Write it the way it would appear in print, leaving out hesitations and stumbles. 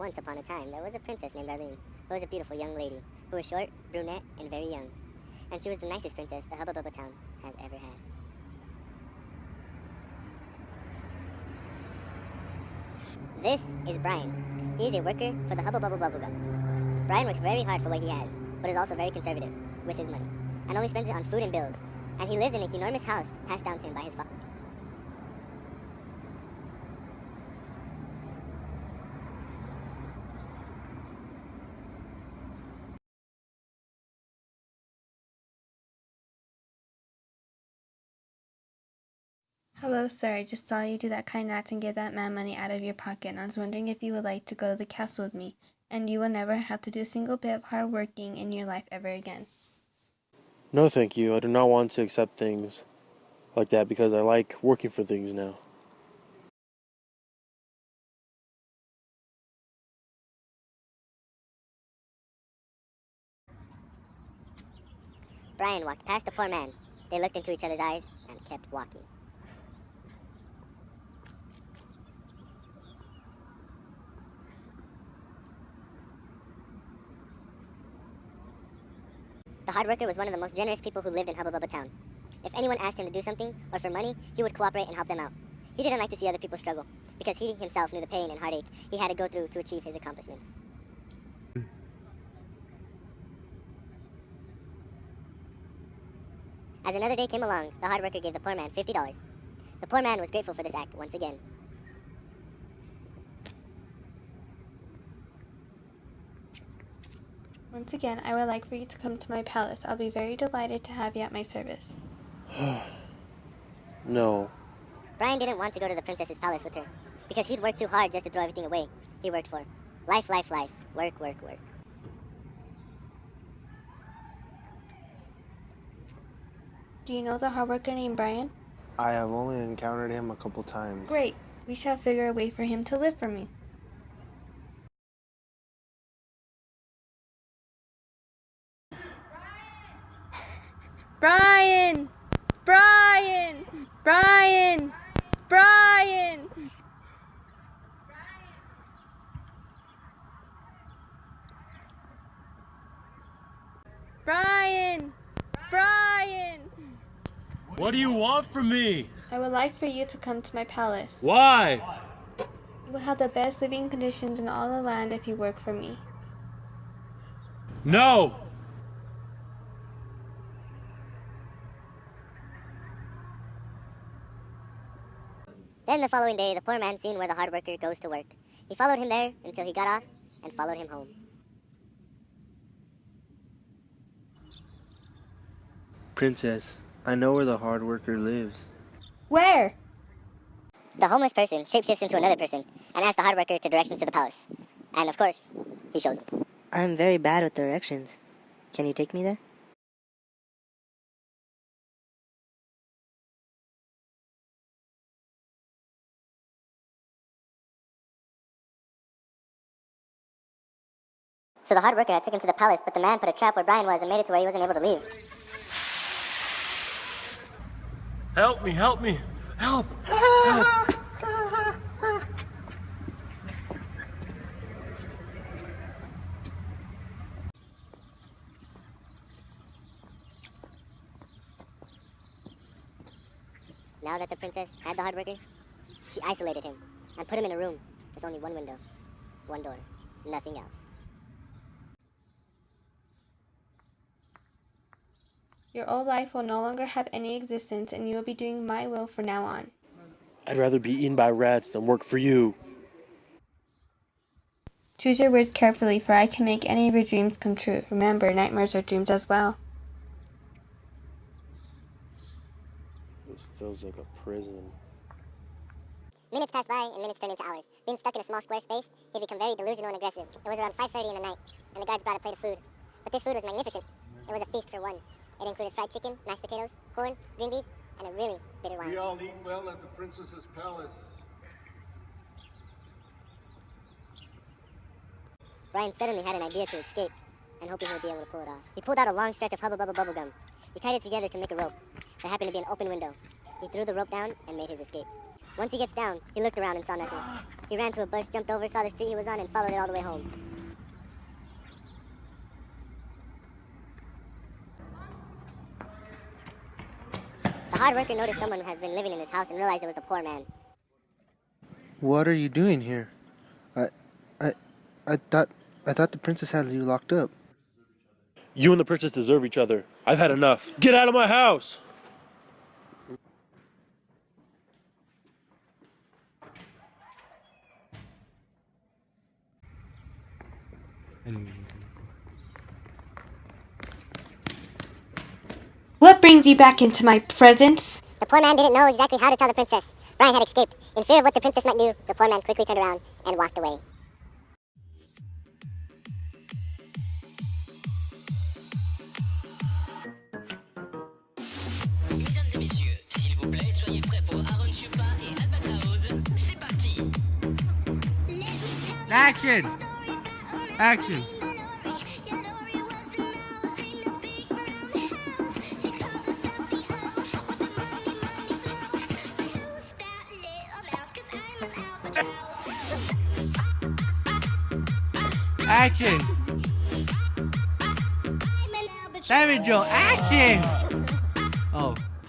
Once upon a time, there was a princess named Arlene, who was a beautiful young lady, who was short, brunette, and very young. And she was the nicest princess the Hubba Bubba town has ever had. This is Brian. He is a worker for the Hubba Bubba Bubblegum. Brian works very hard for what he has, but is also very conservative with his money, and only spends it on food and bills. And he lives in an enormous house passed down to him by his father. Hello, sir. I just saw you do that kind act and give that man money out of your pocket, and I was wondering if you would like to go to the castle with me, and you will never have to do a single bit of hard working in your life ever again. No, thank you. I do not want to accept things like that because I like working for things now. Brian walked past the poor man. They looked into each other's eyes and kept walking. The hard worker was one of the most generous people who lived in Hubba Bubba town. If anyone asked him to do something or for money, he would cooperate and help them out. He didn't like to see other people struggle because he himself knew the pain and heartache he had to go through to achieve his accomplishments. As another day came along, the hard worker gave the poor man $50. The poor man was grateful for this act once again. Once again, I would like for you to come to my palace. I'll be very delighted to have you at my service. No. Brian didn't want to go to the princess's palace with her because he'd worked too hard just to throw everything away he worked for. Life, life, life. Work, work, work. Do you know the hard worker named Brian? I have only encountered him a couple times. Great. We shall figure a way for him to live for me. Brian! Brian! Brian! Brian! Brian! Brian! What do you want from me? I would like for you to come to my palace. Why? You will have the best living conditions in all the land if you work for me. No! Then the following day, the poor man seen where the hard worker goes to work. He followed him there until he got off and followed him home. Princess, I know where the hard worker lives. Where? The homeless person shapeshifts into another person and asks the hard worker to directions to the palace. And of course, he shows him. I'm very bad with directions. Can you take me there? So the hard worker took him to the palace, but the man put a trap where Brian was and made it to where he wasn't able to leave. Help me, help me! Help! Help! Now that the princess had the hard worker, she isolated him and put him in a room with only one window, one door, nothing else. Your old life will no longer have any existence, and you will be doing my will from now on. I'd rather be eaten by rats than work for you. Choose your words carefully, for I can make any of your dreams come true. Remember, nightmares are dreams as well. This feels like a prison. Minutes passed by and minutes turned into hours. Being stuck in a small square space, he'd become very delusional and aggressive. It was around 5:30 in the night, and the guards brought a plate of food. But this food was magnificent. It was a feast for one. It included fried chicken, mashed potatoes, corn, green beans, and a really bitter wine. We all eat well at the princess's palace. Brian suddenly had an idea to escape, and hoping he would be able to pull it off. He pulled out a long stretch of Hubba Bubba bubblegum. He tied it together to make a rope. There happened to be an open window. He threw the rope down and made his escape. Once he gets down, he looked around and saw nothing. He ran to a bush, jumped over, saw the street he was on, and followed it all the way home. The hard worker noticed someone has been living in his house and realized it was the poor man. What are you doing here? I thought the princess had you locked up. You and the princess deserve each other. I've had enough. Get out of my house! What brings you back into my presence? The poor man didn't know exactly how to tell the princess. Brian had escaped. In fear of what the princess might do, the poor man quickly turned around and walked away. Mesdames et messieurs, s'il vous plaît, soyez prêts pour Aaron Chupa et Albatraoz. C'est parti! Action! Action! Action! Damn it, Joe! Action! Oh.